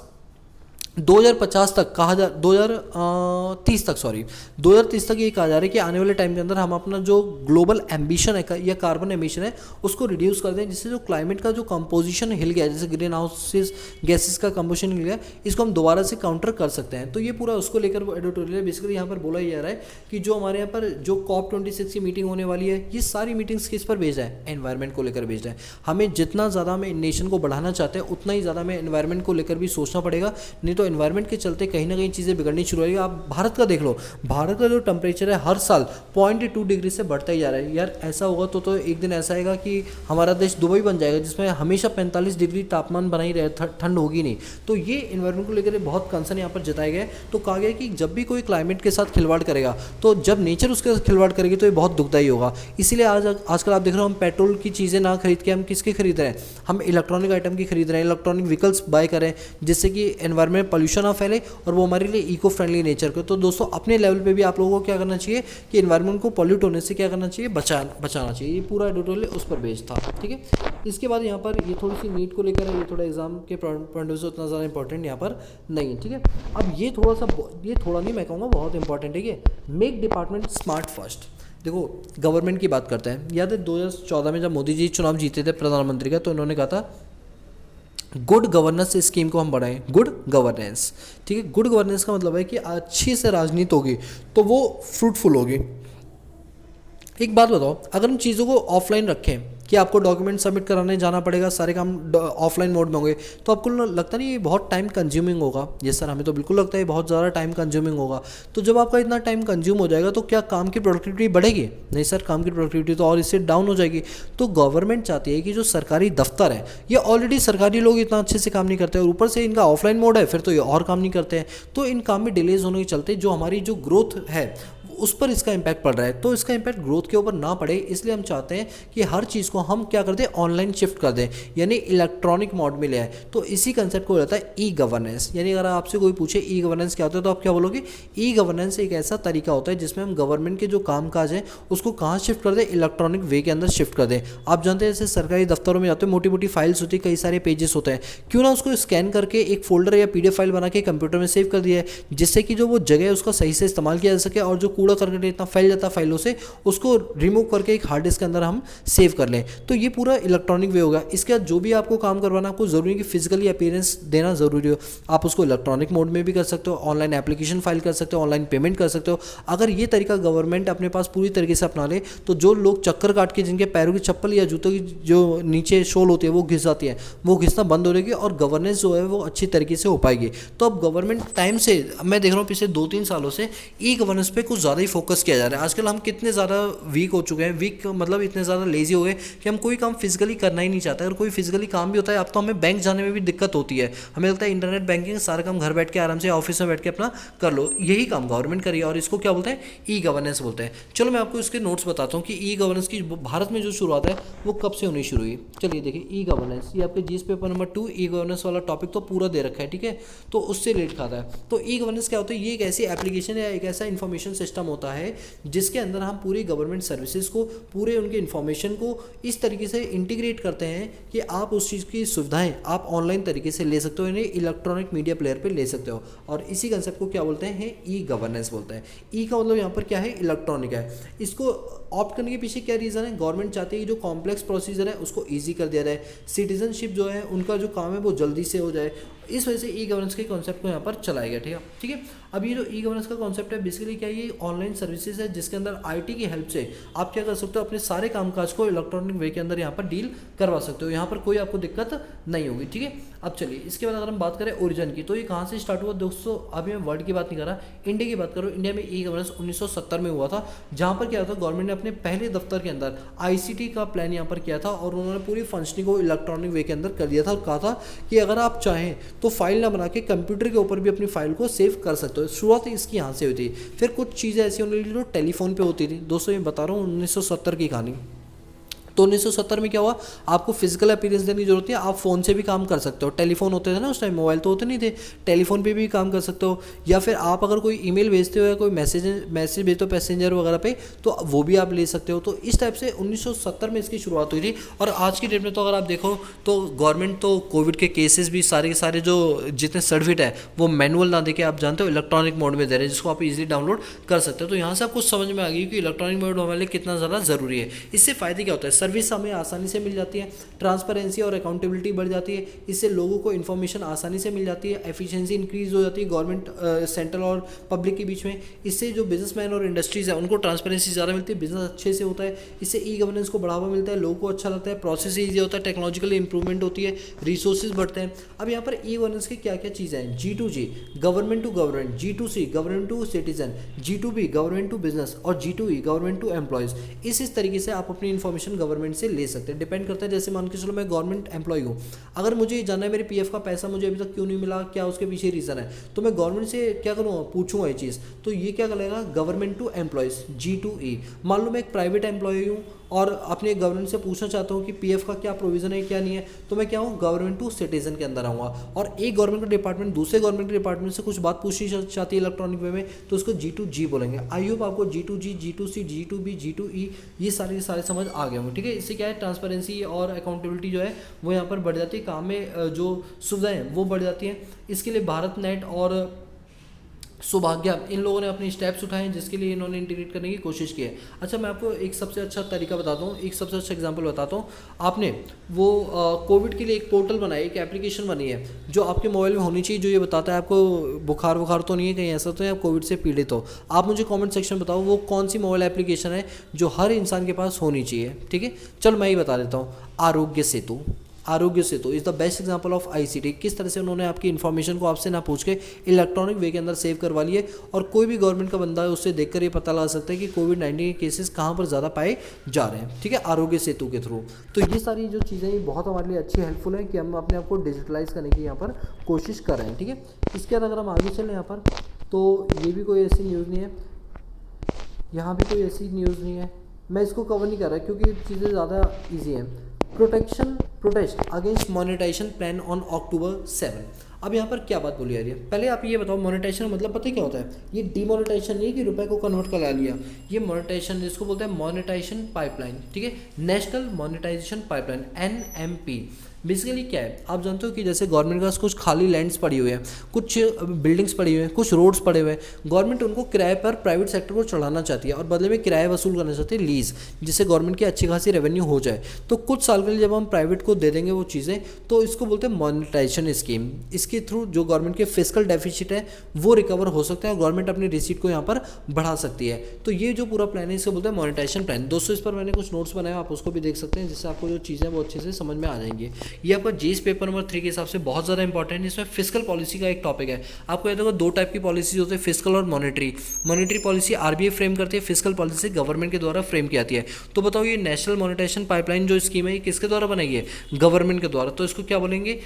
2050 तक कहा जा 2030 तक 2030 तक ये कहा जा रहा है कि आने वाले टाइम के अंदर हम अपना जो ग्लोबल एम्बिशन है या कार्बन एमिशन है उसको रिड्यूस कर दें, जिससे जो क्लाइमेट का जो कंपोजिशन हिल गया, जैसे ग्रीन हाउसेज गैसेस का कंपोजिशन हिल गया, इसको हम दोबारा से काउंटर कर सकते हैं। तो ये पूरा उसको लेकर एडिटोरियल बेसिकली यहाँ पर बोला जा रहा है कि जो हमारे यहाँ पर जो COP26 की मीटिंग होने वाली है ये सारी मीटिंग्स किस पर बेस्ड है, एनवायरनमेंट को लेकर बेस्ड है। हमें जितना ज़्यादा हमें नेशन को बढ़ाना चाहते हैं उतना ही ज़्यादा हमें एनवायरनमेंट को लेकर भी सोचना पड़ेगा, नहीं तो एनवायरनमेंट के चलते कहीं ना कहीं चीज़ें बिगड़नी शुरू हो गई। आप भारत का देख लो, भारत का जो टेम्परेचर है हर साल 0.2 डिग्री से बढ़ता ही जा रहा है। यार ऐसा होगा तो एक दिन ऐसा आएगा कि हमारा देश दुबई बन जाएगा, जिसमें हमेशा 45 डिग्री तापमान बना ही रहे, ठंड होगी नहीं। तो ये एनवायरनमेंट को लेकर बहुत कंसर्न यहाँ पर जताया गया है। तो कहा गया कि जब भी कोई क्लाइमेट के साथ खिलवाड़ करेगा, तो जब नेचर उसके साथ खिलवाड़ करेगी तो ये बहुत दुखदायी होगा। इसीलिए आजकल आप देख रहे हो, हम पेट्रोल की चीज़ें ना खरीद के हम किसकी खरीद रहे हैं, हम इलेक्ट्रॉनिक आइटम की खरीद रहे हैं, इलेक्ट्रॉनिक व्हीकल्स बाय करें, जिससे कि एनवायरनमेंट पॉल्यूशन ना फैले और वो हमारे लिए इको फ्रेंडली नेचर को। तो दोस्तों अपने लेवल पे भी आप लोगों को क्या करना चाहिए कि एनवायरनमेंट को पॉल्यूट होने से क्या करना चाहिए, बचाना चाहिए। ये पूरा एडिटोरियल उस पर बेस्ड था, ठीक है। इसके बाद यहाँ पर ये थोड़ी सी नीट को लेकर है, ये थोड़ा एग्जाम के पॉइंट ऑफ से उतना ज़्यादा इंपॉर्टेंट यहाँ पर नहीं है, ठीक है। अब ये थोड़ा नहीं, मैं कहूँगा बहुत इंपॉर्टेंट है ये, मेक डिपार्टमेंट स्मार्ट फर्स्ट। देखो गवर्नमेंट की बात करते हैं, याद है 2014 में जब मोदी जी चुनाव जीते थे प्रधानमंत्री का, तो उन्होंने कहा था गुड गवर्नेंस स्कीम को हम बढ़ाएं, गुड गवर्नेंस, ठीक है। गुड गवर्नेंस का मतलब है कि अच्छी से राजनीति होगी तो वो फ्रूटफुल होगी। एक बात बताओ, अगर हम चीज़ों को ऑफलाइन रखें कि आपको डॉक्यूमेंट सबमिट कराने जाना पड़ेगा, सारे काम ऑफलाइन मोड में होंगे, तो आपको लगता नहीं ये बहुत टाइम कंज्यूमिंग होगा? यस सर, हमें तो बिल्कुल लगता है बहुत ज़्यादा टाइम कंज्यूमिंग होगा। तो जब आपका इतना टाइम कंज्यूम हो जाएगा तो क्या काम की प्रोडक्टिविटी बढ़ेगी? नहीं सर, काम की प्रोडक्टिविटी तो और इससे डाउन हो जाएगी। तो गवर्नमेंट चाहती है कि जो सरकारी दफ्तर है, ये ऑलरेडी सरकारी लोग इतना अच्छे से काम नहीं करते और ऊपर से इनका ऑफलाइन मोड है, फिर तो ये और काम नहीं करते हैं। तो इन काम में डिलेज होने के चलते जो हमारी जो ग्रोथ है उस पर इसका इम्पैक्ट पड़ रहा है। तो इसका इम्पैक्ट ग्रोथ के ऊपर ना पड़े, इसलिए हम चाहते हैं कि हर चीज़ को हम क्या कर दें, ऑनलाइन शिफ्ट कर दें, यानी इलेक्ट्रॉनिक मोड में ले आए। तो इसी कंसेप्ट को रहता है ई गवर्नेंस। यानी अगर आपसे कोई पूछे ई गवर्नेंस क्या होता है, तो आप क्या बोलोगे? ई गवर्नेंस एक ऐसा तरीका होता है जिसमें हम गवर्नमेंट के जो काम काज हैं उसको कहाँ शिफ्ट कर दें, इलेक्ट्रॉनिक वे के अंदर शिफ्ट कर दें। आप जानते हैं जैसे सरकारी दफ्तरों में जाते हैं, मोटी मोटी फाइल्स होती है, कई सारे पेजेस होते हैं, क्यों ना उसको स्कैन करके एक फोल्डर या PDF फाइल बना के कंप्यूटर में सेव कर दिया है, जिससे कि जो वो जगह है उसका सही से इस्तेमाल किया जा सके और जो कूड़ा करकट इतना फैल जाता फाइलों से उसको रिमूव करके एक हार्ड डिस्क के अंदर हम सेव कर लें। तो ये पूरा इलेक्ट्रॉनिक वे होगा। इसके बाद जो भी आपको काम करवाना, आपको जरूरी है कि फिजिकली अपीयरेंस देना जरूरी हो। आप उसको इलेक्ट्रॉनिक मोड में भी कर सकते हो, ऑनलाइन एप्लीकेशन फाइल कर सकते हो, ऑनलाइन पेमेंट कर सकते हो। अगर ये तरीका गवर्नमेंट अपने पास पूरी तरीके से अपना ले, तो जो लोग चक्कर काट के जिनके पैरों की चप्पल या जूतों की जो नीचे शोल होती है वो घिस जाती है, वो घिसना बंद हो जाएगी और गवर्नेंस जो है वो अच्छी तरीके से हो पाएगी। तो अब गवर्नमेंट टाइम से, मैं देख रहा हूँ पिछले 2-3 सालों से ई गवर्नेंस पे कुछ ज़्यादा ही फोकस किया जा रहा है। आजकल हम कितने ज़्यादा वीक हो चुके हैं, वीक मतलब इतने ज़्यादा लेजी हो गए कि हम कोई काम फिजिकली करना ही नहीं चाहते। अगर कोई फिजिकली काम भी होता है, अब तो हमें बैंक जाने में भी दिक्कत होती है। हमें लगता है इंटरनेट बैंकिंग सारा काम घर बैठ के आराम से ऑफिस में बैठ के अपना कर लो। यही काम गवर्नमेंट करिए और इसको क्या बोलते हैं, ई गवर्नेंस बोलते हैं। चलो मैं आपको इसके नोट्स बताता हूँ कि ई गवर्नेंस की भारत में जो शुरुआत है वो कब से होनी शुरू हुई। चलिए देखिए, ई गवर्नेंस, ये आपके GS paper number 2 e governance वाला टॉपिक तो पूरा दे रखा है, ठीक है, तो उससे रिलेट खाता है। तो ई गवर्नेंस क्या होता है, ये एक ऐसी एप्लीकेशन या एक ऐसा इन्फॉर्मेशन सिस्टम होता है जिसके अंदर हम पूरी गवर्नमेंट सर्विसेज को, पूरे उनके इन्फॉर्मेशन को इस तरीके से इंटीग्रेट करते हैं कि आप उस चीज़ की सुविधाएं आप ऑनलाइन तरीके से ले सकते हो, इन्हें इलेक्ट्रॉनिक मीडिया प्लेयर पे ले सकते हो। और इसी कंसेप्ट को क्या बोलते हैं, ई गवर्नेंस बोलते हैं। ई का मतलब यहाँ पर क्या है, इलेक्ट्रॉनिक है। इसको ऑप्ट करने के पीछे क्या रीज़न है, गवर्नमेंट चाहती है कि जो कॉम्प्लेक्स प्रोसीजर है उसको ईजी कर दिया जाए, सिटीजनशिप जो है उनका जो काम है वो जल्दी से हो जाए। इस वजह से ई गवर्नेंस के कॉन्सेप्ट को यहाँ पर चलाया गया, ठीक है। अब ये जो ई गवर्नेंस का कॉन्सेप्ट है बेसिकली क्या है, ये ऑनलाइन सर्विसेज है जिसके अंदर आईटी की हेल्प से आप क्या कर सकते हो, अपने सारे कामकाज को इलेक्ट्रॉनिक वे के अंदर यहाँ पर डील करवा सकते हो। यहाँ पर कोई आपको दिक्कत नहीं होगी, ठीक है। अब चलिए इसके बाद अगर हम बात करें ओरिजिन की, तो ये कहाँ से स्टार्ट हुआ दोस्तों, अभी मैं वर्ल्ड की बात नहीं कर रहा, इंडिया की बात करो। इंडिया में ई गवर्नेंस 1970 में हुआ था, जहाँ पर क्या था, गवर्नमेंट ने अपने पहले दफ्तर के अंदर ICT का प्लान यहाँ पर किया था और उन्होंने पूरी फंक्शनिंग को इलेक्ट्रॉनिक वे के अंदर कर दिया था और कहा था कि अगर आप चाहें तो फाइल ना बना के कंप्यूटर के ऊपर भी अपनी फाइल को सेव कर सकते हो। शुरुआत इसकी यहाँ से हुई थी। फिर कुछ चीज़ें ऐसी होने लगी जो टेलीफोन पे होती थी। दोस्तों ये बता रहा हूँ 1970 की कहानी। तो 1970 में क्या हुआ, आपको फिजिकल अपीयरेंस देने की जरूरत है, आप फ़ोन से भी काम कर सकते हो। टेलीफोन होते थे ना उस टाइम, मोबाइल तो होते नहीं थे, टेलीफोन पे भी काम कर सकते हो। या फिर आप अगर कोई ईमेल भेजते हो या कोई मैसेज भेजते हो पैसेंजर वगैरह पे, तो वो भी आप ले सकते हो। तो इस टाइप से 1970 में इसकी शुरुआत हुई थी। और आज की डेट में तो अगर आप देखो तो गवर्नमेंट तो कोविड के केसेस भी सारे के सारे जो जितने सर्टिफिकेट है वो मैनुअल ना देके आप जानते हो इलेक्ट्रॉनिक मोड में दे रहे हैं, जिसको आप इजीली डाउनलोड कर सकते हो। तो यहाँ से आपको समझ में आ गई कि इलेक्ट्रॉनिक मोड हमारे लिए कितना ज़्यादा ज़रूरी है। इससे फ़ायदे क्या होता है, सर्विस हमें आसानी से मिल जाती है, ट्रांसपेरेंसी और अकाउंटेबिलिटी बढ़ जाती है, इससे लोगों को इन्फॉर्मेशन आसानी से मिल जाती है, एफिशिएंसी इंक्रीज हो जाती है गवर्नमेंट सेंट्रल और पब्लिक के बीच में। इससे जो बिजनेसमैन और इंडस्ट्रीज़ है उनको ट्रांसपेरेंसी ज़्यादा मिलती है, बिजनेस अच्छे से होता है, इससे ई गवर्नेंस को बढ़ावा मिलता है, लोगों को अच्छा लगता है, प्रोसेस ईजी होता है, टेक्नोलॉजिकल इंप्रूवमेंट होती है, रिसोर्सेज बढ़ते हैं। अब यहाँ पर ई गवर्नेंस की क्या क्या चीज़ें हैं, G2G government to government, G2C government to citizen, G2B government to business और G2E गवर्नमेंट टू एम्प्लॉयज़। इस तरीके से आप अपनी इन्फॉर्मेशन गवर्नमेंट से ले सकते हैं। डिपेंड करता है, जैसे मान के चलो मैं गवर्नमेंट एम्प्लॉय हूँ, अगर मुझे जानना है मेरे पीएफ का पैसा मुझे अभी तक क्यों नहीं मिला, क्या उसके पीछे रीज़न है, तो मैं गवर्नमेंट से क्या करूँगा, पूछूंगा ये चीज़। तो ये क्या करेगा, गवर्नमेंट टू एम्प्लॉयज़ G2E। मान लो मैं एक प्राइवेट एम्प्लॉय हूँ और अपने गवर्नमेंट से पूछना चाहता हूँ कि पीएफ का क्या प्रोविज़न है क्या नहीं है, तो मैं क्या हूँ, गवर्नमेंट टू सिटीजन के अंदर आऊँगा। और एक गवर्नमेंट का डिपार्टमेंट दूसरे गवर्नमेंट के डिपार्टमेंट से कुछ बात पूछनी चाहती है इलेक्ट्रॉनिक वे में, तो उसको G2G बोलेंगे। आई होप आपको G2G, G2C, G2B, G2E ये सारे समझ आ गए होंगे, ठीक है। इससे क्या है, ट्रांसपेरेंसी और अकाउंटेबिलिटी जो है वो यहाँ पर बढ़ जाती है, काम में जो सुविधाएं हैं वो बढ़ जाती हैं। इसके लिए भारत नेट और सौभाग्य इन लोगों ने अपने स्टेप्स उठाए हैं, जिसके लिए इन्होंने इंटीग्रेट करने की कोशिश की है। अच्छा, मैं आपको एक सबसे अच्छा तरीका बताता हूँ, एक सबसे अच्छा एग्जांपल बताता हूँ। आपने वो कोविड के लिए एक पोर्टल बनाया, एक एप्लीकेशन बनी है जो आपके मोबाइल में होनी चाहिए, जो ये बताता है आपको बुखार तो नहीं है, कहीं ऐसा तो है आप कोविड से पीड़ित हो। आप मुझे कॉमेंट सेक्शन बताओ वो कौन सी मोबाइल एप्लीकेशन है जो हर इंसान के पास होनी चाहिए, ठीक है। चलो मैं ही बता देता हूँ, Aarogya Setu. Aarogya Setu is the best example of ICT. किस तरह से उन्होंने आपकी इन्फॉर्मेशन को आपसे ना पूछ के इलेक्ट्रॉनिक वे के अंदर सेव करवा लिए, और कोई भी गवर्नमेंट का बंदा है उससे देखकर ये पता लगा सकता है कि कोविड-19 के केसेस कहाँ पर ज़्यादा पाए जा रहे हैं, ठीक है, आरोग्य सेतु के थ्रू। तो ये सारी जो चीज़ें ये बहुत हमारे लिए अच्छी हेल्पफुल है कि हम अपने आप को डिजिटलाइज करने की यहाँ पर कोशिश कर रहे हैं, ठीक है। इसके बाद अगर हम आगे चलें यहाँ पर, तो ये भी कोई ऐसी न्यूज़ नहीं है, यहाँ भी कोई ऐसी न्यूज़ नहीं है, मैं इसको कवर नहीं कर रहा क्योंकि चीज़ें ज़्यादा ईजी हैं। Protest against monetisation plan on October 7। अब यहाँ पर क्या बात बोली जा रही है, पहले आप ये बताओ मोनेटाइजेशन मतलब पता है क्या होता है। ये डीमोनेटाइजेशन नहीं कि रुपए को कन्वर्ट करा लिया, ये मोनेटाइजेशन जिसको बोलते हैं मोनेटाइजेशन पाइपलाइन, ठीक है, national monetisation pipeline NMP। Basically क्या है, आप जानते हो कि जैसे गवर्नमेंट के पास कुछ खाली लैंड्स पड़ी हुई है, कुछ बिल्डिंग्स पड़ी हुई हैं, कुछ रोड्स पड़े हुए हैं, गवर्नमेंट उनको किराए पर प्राइवेट सेक्टर को चढ़ाना चाहती है और बदले में किराया वसूल करना चाहती है, लीज, जिससे गवर्नमेंट की अच्छी खासी रेवेन्यू हो जाए। तो कुछ साल के लिए जब हम प्राइवेट को दे देंगे वो चीज़ें, तो इसको बोलते हैं मोनेटाइजेशन स्कीम। इसके थ्रू जो गवर्नमेंट के फिस्कल डेफिसिट है वो रिकवर हो सकता है और गवर्नमेंट अपनी रिसीट को यहाँ पर बढ़ा सकती है। तो ये जो पूरा प्लान है इसको बोलते हैं मोनेटाइजेशन प्लान। दोस्तों इस पर मैंने कुछ नोट्स बनाए, आप उसको भी देख सकते हैं, जिससे आपको जो चीज़ें वो अच्छे से समझ में आ जाएंगी। ये आपका जीएस पेपर नंबर 3 के हिसाब से बहुत ज़्यादा इंपॉर्टेंट है। इसमें फिस्कल पॉलिसी का एक टॉपिक है। आपको याद होगा दो टाइप की पॉलिसीज होती है, फिस्कल और monetary. Monetary policy RBI frame करती है, फिस्कल पॉलिसी गवर्नमेंट के द्वारा फ्रेम की जाती है। तो बताओ ये नेशनल मॉनेटाइजेशन पाइपलाइन जो स्कीम है ये किसके द्वारा बनाई है, गवर्नमेंट के द्वारा। तो इसको क्या बोलेंगे,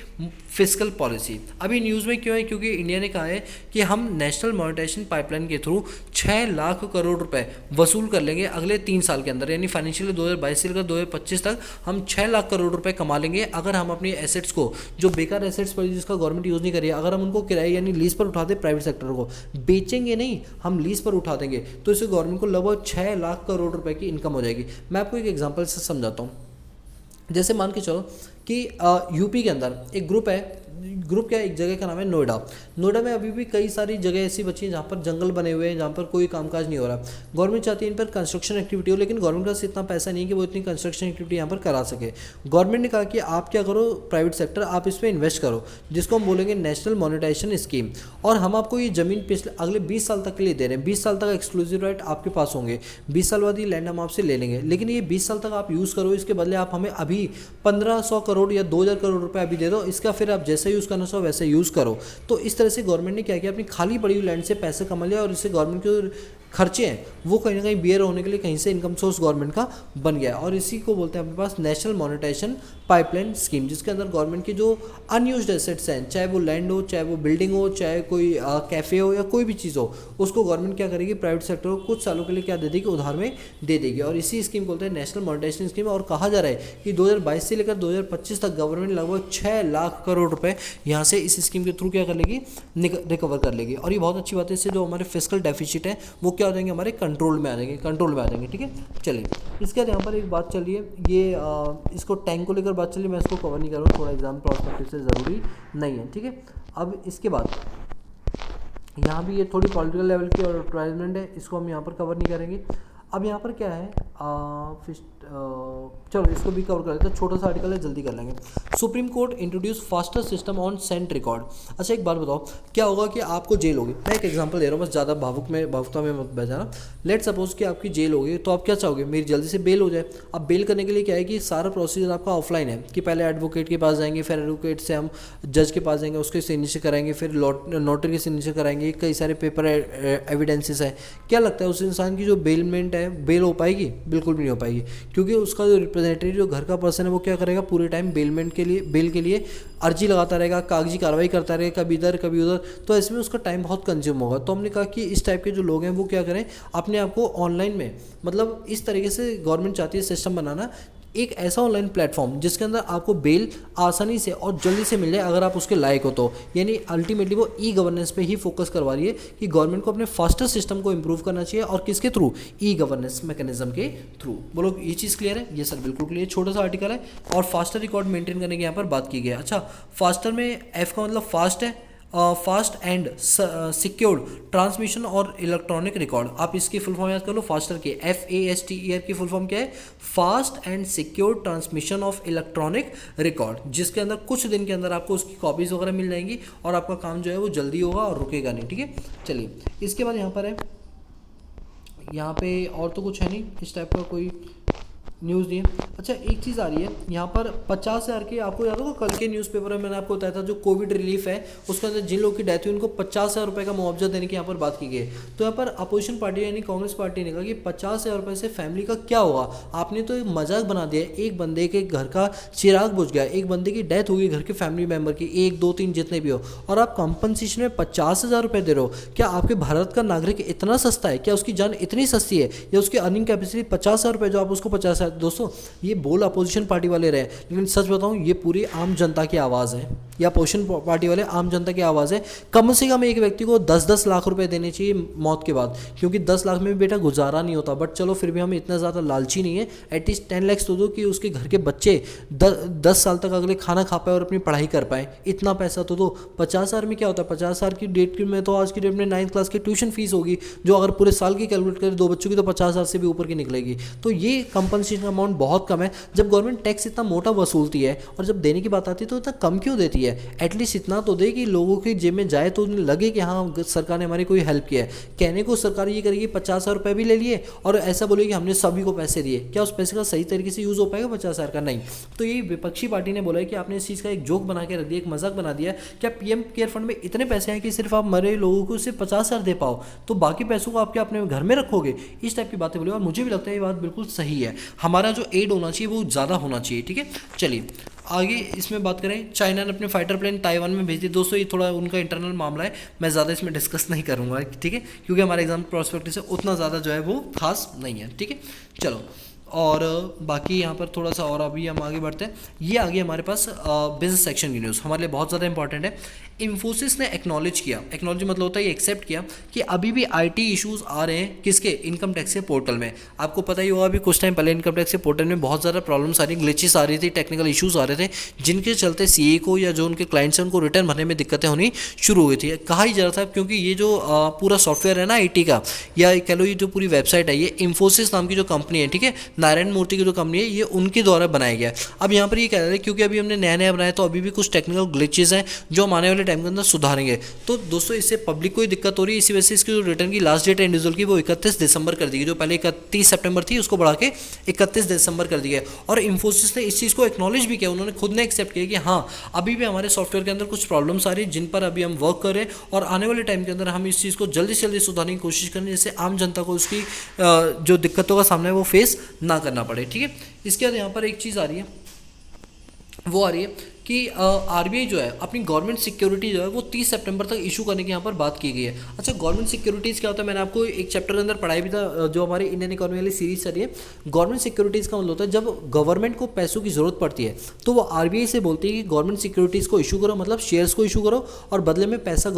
फिस्कल पॉलिसी। अभी न्यूज़ में क्यों है, क्योंकि इंडिया ने कहा है कि हम नेशनल मॉनेटाइजेशन पाइपलाइन के थ्रू 6 लाख करोड़ रुपए वसूल कर लेंगे अगले 3 साल के अंदर, यानी फाइनेंशियल 2022 से लेकर 2025 तक हम 6 लाख करोड़ रुपए कमा लेंगे अगर हम अपनी एसेट्स को, जो बेकार एसेट्स पड़ी जिसका गवर्नमेंट यूज़ नहीं करिए, अगर हम उनको किराए यानी लीज पर उठा दे, प्राइवेट सेक्टर को बेचेंगे नहीं, हम लीज पर उठा देंगे, तो इससे गवर्नमेंट को लगभग 6 लाख करोड़ रुपए की इनकम हो जाएगी। मैं आपको एक एग्जांपल से समझाता हूँ। जैसे मान के चलो कि यूपी के अंदर एक ग्रुप है, ग्रुप क्या है, एक जगह का नाम है नोएडा। नोएडा में अभी भी कई सारी जगह ऐसी बची हैं जहाँ पर जंगल बने हुए हैं, जहाँ पर कोई कामकाज नहीं हो रहा। गवर्नमेंट चाहती है इन पर कंस्ट्रक्शन एक्टिविटी हो, लेकिन गवर्नमेंट का इतना पैसा नहीं है कि वो इतनी कंस्ट्रक्शन एक्टिविटी यहाँ पर करा सके। गवर्नमेंट ने कहा कि आप क्या करो, प्राइवेट सेक्टर आप इस पर इन्वेस्ट करो, जिसको हम बोलेंगे नेशनल मॉनेटाइजेशन स्कीम, और हम आपको ये ज़मीन पिछले अगले 20 साल तक के लिए दे रहे हैं। 20 साल तक एक्सक्लूसिव राइट आपके पास होंगे, 20 साल बाद ये लैंड हम आपसे ले लेंगे, लेकिन ये 20 साल तक आप यूज़ करो, इसके बदले आप हमें अभी 1500 करोड़ या 2000 करोड़ रुपये अभी दे दो, इसका फिर आप जैसे यूज़ करना चाहो वैसे यूज़ करो। तो इस तरह से गवर्नमेंट ने क्या किया, अपनी खाली पड़ी हुई लैंड से पैसे कमा लिया और इससे गवर्नमेंट के खर्चे हैं वो कहीं ना कहीं बियर होने के लिए कहीं से इनकम सोर्स गवर्नमेंट का बन गया। और इसी को बोलते हैं अपने पास नेशनल मॉनेटाइजेशन पाइपलाइन स्कीम, जिसके अंदर गवर्नमेंट की जो अनयूज्ड एसेट्स हैं, चाहे वो लैंड हो, चाहे वो बिल्डिंग हो, चाहे कोई कैफ़े हो या कोई भी चीज़ हो, उसको गवर्नमेंट क्या करेगी, प्राइवेट सेक्टर को कुछ सालों के लिए क्या दे देगी, उधार में दे देगी। और इसी स्कीम को बोलते हैं नेशनल मॉनेटाइजेशन स्कीम। और कहा जा रहा है कि 2022 से लेकर 2025 तक गवर्नमेंट लगभग 6 लाख करोड़ रुपये यहाँ से इस स्कीम के थ्रू क्या कर लेगी, रिकवर कर लेगी। और ये बहुत अच्छी बात है, इससे जो हमारे फिस्कल डेफिसिट है वो क्या हो जाएंगे, हमारे कंट्रोल में आ जाएंगे, ठीक है। चलिए इसके बाद यहाँ पर एक बात चलिए, ये इसको टैंक को लेकर बात चलिए, मैं इसको कवर नहीं कर रहा हूँ, थोड़ा एग्जाम पर्सपेक्टिव से ज़रूरी नहीं है, ठीक है। अब इसके बाद यहाँ भी ये थोड़ी पॉलिटिकल लेवल की और एडवर्टाइजमेंट है, इसको हम यहाँ पर कवर नहीं करेंगे। अब यहाँ पर क्या है, चलो इसको भी कवर कर लेते हैं, छोटा सा आर्टिकल है, जल्दी कर लेंगे। Supreme Court introduce FASTER system on sent record. अच्छा एक बात बताओ, क्या होगा कि आपको जेल होगी, मैं एक एग्जांपल दे रहा हूँ, बस ज़्यादा भावुकता में मत बह जाना। लेट सपोज कि आपकी जेल होगी, तो आप क्या चाहोगे, मेरी जल्दी से बेल हो जाए। अब बेल करने के लिए क्या है कि सारा प्रोसीजर आपका ऑफलाइन है, कि पहले एडवोकेट के पास जाएंगे, फिर एडवोकेट से हम जज के पास जाएंगे, उसके सिग्नेचर कराएंगे, फिर नोटरी के सिग्नेचर कराएंगे, कई सारे पेपर एविडेंसेस है। क्या लगता है उस इंसान की जो बेलमेंट है, बेल हो पाएगी? बिल्कुल भी नहीं हो पाएगी, क्योंकि उसका जो रिप्रेजेंटेटिव, जो घर का पर्सन है, वो क्या करेगा, पूरे टाइम बेल के लिए अर्जी लगाता रहेगा, कागजी कार्रवाई करता रहेगा, कभी इधर कभी उधर, तो इसमें उसका टाइम बहुत कंज्यूम होगा। तो हमने कहा कि इस टाइप के जो लोग हैं वो क्या करें, अपने आप को ऑनलाइन में, मतलब इस तरीके से गवर्नमेंट चाहती है सिस्टम बनाना, एक ऐसा ऑनलाइन प्लेटफॉर्म जिसके अंदर आपको बेल आसानी से और जल्दी से मिल जाए, अगर आप उसके लायक हो तो। यानी अल्टीमेटली वो ई गवर्नेंस पे ही फोकस करवा रही है कि गवर्नमेंट को अपने फास्टर सिस्टम को इंप्रूव करना चाहिए, और किसके थ्रू, ई गवर्नेंस मैकेनिज्म के थ्रू। बोलो ये चीज़ क्लियर है? ये सर बिल्कुल क्लियर, छोटा सा आर्टिकल है, और फास्टर रिकॉर्ड मेंटेन करने की यहाँ पर बात की गई है। अच्छा, फास्टर में एफ का मतलब फास्ट है, फास्ट एंड सिक्योर्ड ट्रांसमिशन और इलेक्ट्रॉनिक रिकॉर्ड। आप इसकी फुल फॉर्म याद कर लो, फास्टर के FASTER की फुल फॉर्म क्या है, fast and secured transmission of electronic record, जिसके अंदर कुछ दिन के अंदर आपको उसकी कॉपीज़ वगैरह मिल जाएंगी, और आपका काम जो है वो जल्दी होगा और रुकेगा नहीं। ठीक है, चलिए इसके बाद यहाँ पर है, यहाँ पे और तो कुछ है नहीं इस टाइप का कोई न्यूज़ नहीं है। अच्छा एक चीज़ आ रही है यहाँ पर 50,000 के, आपको याद होगा कल के न्यूज़पेपर में मैंने आपको बताया था, जो कोविड रिलीफ है उसके अंदर जिन लोगों की डेथ हुई उनको 50,000 रुपये का मुआवजा देने की यहाँ पर बात की गई। तो यहाँ पर अपोजिशन पार्टी यानी कांग्रेस पार्टी ने कहा कि 50,000 रुपये से फैमिली का क्या होगा, आपने तो एक मजाक बना दिया है। एक बंदे के घर का चिराग बुझ गया, एक बंदे की डेथ हो गई घर के फैमिली मेम्बर की, 1 2 3 जितने भी हो, और आप कंपनसेशन में 50,000 रुपये दे रहे हो। क्या आपके भारत का नागरिक इतना सस्ता है? क्या उसकी जान इतनी सस्ती है? या उसकी अर्निंग कैपेसिटी 50,000 रुपये, जो आप उसको 50,000। दोस्तों ये बोल अपोजिशन पार्टी वाले रहे, लेकिन सच बताऊं ये पूरी आम जनता की आवाज़ है, या अपोजिशन पार्टी वाले आम जनता की आवाज़ है। कम से कम एक व्यक्ति को 10-10 लाख रुपए देने चाहिए मौत के बाद, क्योंकि 10 लाख में भी बेटा गुजारा नहीं होता। बट चलो फिर भी हम इतना ज़्यादा लालची नहीं है, एटलीस्ट 10 लाख तो दो कि उसके घर के बच्चे 10 साल तक अगले खाना खा पाए और अपनी पढ़ाई कर पाए, इतना पैसा तो दो। 50,000 में क्या होता है, 50,000 की डेट में तो आज की डेट में 9th क्लास की ट्यूशन फीस होगी, जो अगर पूरे साल की कैलकुलेट करें 2 बच्चों की, तो 50,000 से भी ऊपर की निकलेगी। तो ये कंपनसेशन अमाउंट बहुत कम है। जब गवर्नमेंट टैक्स इतना मोटा वसूलती है, और जब देने की बात आती है तो इतना कम क्यों देती है? एटलीस्ट इतना तो दे कि लोगों की जेब में जाए तो उन्हें लगे कि हाँ सरकार ने हमारी कोई हेल्प किया है। कहने को सरकार ये करेगी 50,000 रुपये भी ले लिए और ऐसा बोले कि हमने सभी को पैसे दिए, क्या उस पैसे का सही तरीके से यूज़ हो पाएगा 50,000 का? नहीं। तो ये विपक्षी पार्टी ने बोला है कि आपने इस चीज़ का एक जोक बना के रख दिया, एक मजाक बना दिया। क्या पीएम केयर फंड में इतने पैसे हैं कि सिर्फ आप मरे लोगों को सिर्फ 50,000 दे पाओ, तो बाकी पैसों को आप क्या अपने घर में रखोगे? इस टाइप की बातें बोली, और मुझे भी लगता है ये बात बिल्कुल सही है। हमारा जो एड होना चाहिए वो ज़्यादा होना चाहिए। ठीक है, चलिए आगे इसमें बात करें। चाइना ने अपने फाइटर प्लेन ताइवान में भेज दिए। दोस्तों ये थोड़ा उनका इंटरनल मामला है, मैं ज़्यादा इसमें डिस्कस नहीं करूँगा। ठीक है, क्योंकि हमारे एग्जाम प्रोस्पेक्टिव से उतना ज़्यादा जो है वो खास नहीं है। ठीक है, चलो और बाकी यहाँ पर थोड़ा सा और अभी हम आगे बढ़ते हैं। ये आगे हमारे पास बिजनेस सेक्शन की न्यूज़ हमारे लिए बहुत ज़्यादा इंपॉर्टेंट है। इन्फोसिस ने एक्नॉलेज किया, एक्नॉलेज मतलब होता है ये एक्सेप्ट किया कि अभी भी आईटी इश्यूज़ आ रहे हैं किसके, इनकम टैक्स के पोर्टल में। आपको पता ही होगा अभी कुछ टाइम पहले इनकम टैक्स के पोर्टल में बहुत ज़्यादा प्रॉब्लम्स आ रही, ग्लिचेस आ रही थी, टेक्निकल इश्यूज़ आ रहे थे, जिनके चलते सीए को या जो उनके क्लाइंट्स हैं उनको रिटर्न भरने में दिक्कतें होनी शुरू हुई थी। कहा ही जा रहा था क्योंकि ये जो पूरा सॉफ्टवेयर है ना आईटी का, या कह लो ये जो पूरी वेबसाइट है, ये इन्फोसिस नाम की जो कंपनी है, ठीक है, नारायण मूर्ति की जो कंपनी है, ये उनके द्वारा बनाया गया। अब यहाँ पर ये कह रहे हैं क्योंकि अभी हमने नया नया बनाया तो अभी भी कुछ टेक्निकल ग्लिचेस हैं जो हम आने वाले टाइम के अंदर सुधारेंगे। तो दोस्तों इससे पब्लिक को ही दिक्कत हो रही है, इसी वजह से इसकी जो रिटर्न की लास्ट डेट है इंडिविजुअल की वो 31 दिसंबर कर दी गई। जो पहले 31 सितंबर थी उसको बढ़ा के 31 दिसंबर कर दी गई। और इन्फोसिस ने इस चीज़ को एक्नॉलेज भी किया, उन्होंने खुद ने एक्सेप्ट किया कि हाँ अभी भी हमारे सॉफ्टवेयर के अंदर कुछ प्रॉब्लम्स आ रही है जिन पर अभी हम वर्क कर रहे हैं, और आने वाले टाइम के अंदर हम इस चीज़ को जल्दी से जल्दी सुधारने की कोशिश करें जिससे आम जनता को उसकी जो दिक्कतों का सामना है वो फेस ना करना पड़े। ठीक है, इसके बाद यहाँ पर एक चीज़ आ रही है, वो आ रही है कि आरबीआई जो है अपनी गवर्नमेंट सिक्योरिटी जो है वो 30 सितंबर तक इशू करने की यहाँ पर बात की गई है। अच्छा गवर्नमेंट सिक्योरिटीज़ क्या होता है, मैंने आपको एक चैप्टर के अंदर पढ़ाई भी था, जो हमारी इंडियन इकोनॉमी वाली सीरीज चल रही है। गवर्नमेंट सिक्योरिटीज़ का मतलब होता है जब गवर्नमेंट को पैसों की ज़रूरत पड़ती है तो वो आरबीआई से बोलती है कि गवर्नमेंट सिक्योरिटीज़ को इशू करो, मतलब शेयर्स को इशू करो और बदले में पैसा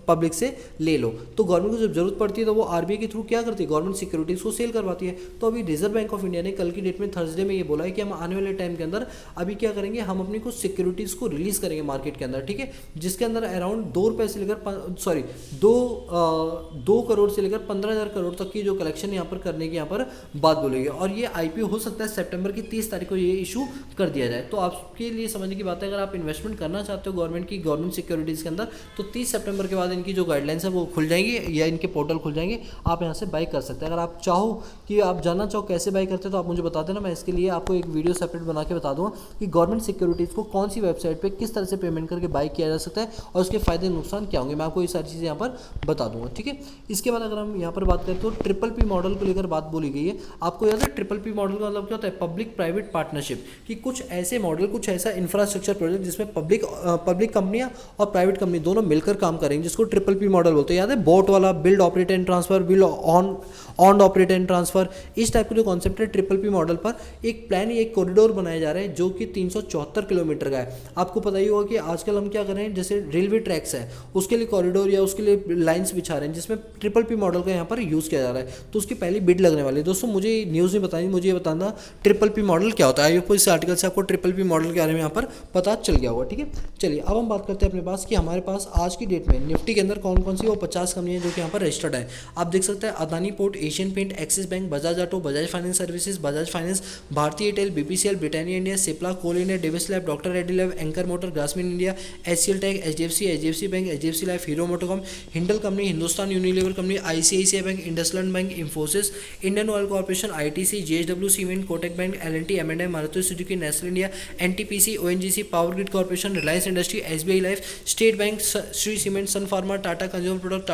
पब्लिक से ले लो। तो गवर्नमेंट को जब जरूरत पड़ती है तो वो आरबीआई के थ्रू क्या करती है, गवर्नमेंट सिक्योरिटीज़ को सेल करवाती है। तो अभी रिजर्व बैंक ऑफ इंडिया ने कल की डेट में थर्सडे में ये बोला है कि हम आने वाले टाइम के अंदर अभी क्या करेंगे, हम अपनी कुछ सिक्योरिटीज़ सिक्योरिटीज़ को रिलीज़ करेंगे मार्केट के अंदर, ठीक है, जिसके अंदर अराउंड 2 रुपये से लेकर सॉरी 2 करोड़ से लेकर 15,000 करोड़ तक की जो कलेक्शन यहाँ पर करने की यहाँ पर बात बोलेगी। और ये IPO हो सकता है सितंबर की 30 तारीख को ये इशू कर दिया जाए। तो आपके लिए समझने की बात है, अगर आप इन्वेस्टमेंट करना चाहते हो गवर्नमेंट सिक्योरिटीज़ के अंदर, तो 30 सितंबर के बाद इनकी जो गाइडलाइंस है वो खुल जाएंगी या इनके पोर्टल खुल जाएंगे, आप यहाँ से बाई कर सकते हैं। अगर आप चाहो कि आप जानना चाहो कैसे बाई करते हैं तो आप मुझे बता देना, मैं इसके लिए आपको एक वीडियो सेपरेट बना के बता दूंगा कि गवर्नमेंट सिक्योरिटीज़ को कौन सी वेबसाइट पे किस तरह से पेमेंट करके बाई किया जा सकता है और उसके फायदे नुकसान क्या होंगे, मैं आपको ये सारी चीज़ें यहाँ पर बता दूंगा, ठीक है। इसके बाद अगर हम यहाँ पर बात करें तो ट्रिपल P मॉडल को लेकर बात बोली गई है। आपको याद है ट्रिपल P मॉडल का मतलब क्या होता है? पब्लिक प्राइवेट पार्टनरशिप, कि कुछ ऐसे मॉडल, कुछ ऐसा इंफ्रास्ट्रक्चर प्रोजेक्ट जिसमें पब्लिक कंपनियां और प्राइवेट कंपनी दोनों मिलकर काम करेंगे, जिसको ट्रिपल P मॉडल बोलते हैं। याद है बोट वाला, build operate and transfer, build on operate and transfer, इस टाइप का जो कॉन्सेप्ट है ट्रिपल P मॉडल पर एक प्लान, एक कॉरिडोर बनाया जा रहा है जो कि 374 किलोमीटर का है। आपको पता ही होगा कि आजकल हम क्या कर रहे हैं, जैसे रेलवे ट्रैक्स है उसके लिए कॉरिडोर या उसके लिए लाइंस बिछा रहे हैं जिसमें ट्रिपल P मॉडल का यहाँ पर यूज़ किया जा रहा है, तो उसकी पहली बिड लगने वाली है। दोस्तों मुझे न्यूज़ नहीं बतानी, मुझे ये बताना ट्रिपल P मॉडल क्या होता है। आई होप इस आर्टिकल से आपको ट्रिपल P मॉडल के बारे में यहाँ पर पता चल गया होगा, ठीक है। चलिए अब हम बात करते हैं अपने पास कि हमारे पास आज की डेट में निफ्टी के अंदर कौन कौन सी वो 50 कंपनियां जो कि यहाँ पर रजिस्टर्ड है। आप देख सकते हैं Adani port, Asian paint, Axis bank, Bajaj auto, Bajaj finance services, Bajaj finance, Bharti Airtel, BPCL, Britannia India, Cipla, coal India, Divis lab, doctor Reddy lab, एंकर motor, Grasim India, HCL tech, HDFC bank, HDFC life, Hero MotoCorp, Hindalco company, Hindustan Unilever company, ICICI bank, IndusInd bank, Infosys, Indian oil corporation, ITC, JSW cement, Kotak bank, L&T, M&M, Maruti Suzuki, Nestle India, NTPC, ONGC, power grid corporation, Reliance industry, SBI life, state bank, Shree cement, Sun pharma, Tata consumer product,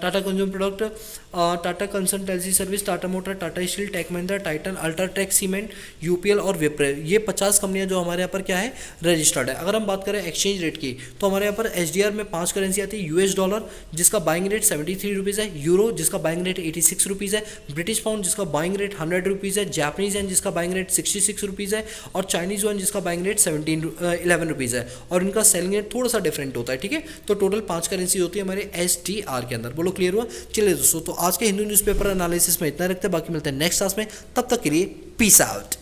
Tata consumer product, Tata consultancy service, Tata motor, Tata steel, tech Mahindra, Titan, UltraTech cement, UPL और विप्रो, ये 50 कंपनियां जो हमारे यहाँ पर क्या है registered है। अगर हम बात करें एक्सचेंज रेट की तो हमारे यहाँ पर SDR में 5 करेंसी आती है, US डॉलर जिसका बाइंग रेट 73 रुपीज़ है, यूरो जिसका बाइंग रेट 86 रुपीज़ है, ब्रिटिश पाउंड जिसका बाइंग रेट 100 रुपीज़ है, जापानीज येन जिसका बाइंग रेट 66 रुपीज़ है और चाइनीज वन जिसका बाइंग रेट 11 रुपीज़ है और इनका सेलिंग रेट थोड़ा सा डिफरेंट होता है, ठीक है। तो टोटल 5 करेंसी होती है हमारे SDR के अंदर। बोलो क्लियर हुआ? चलिए दोस्तों, तो आज के हिंदू न्यूज़पेपर एनालिसिस में इतना रखते हैं, बाकी मिलते हैं नेक्स्ट क्लास में, तब तक के लिए पीस आउट।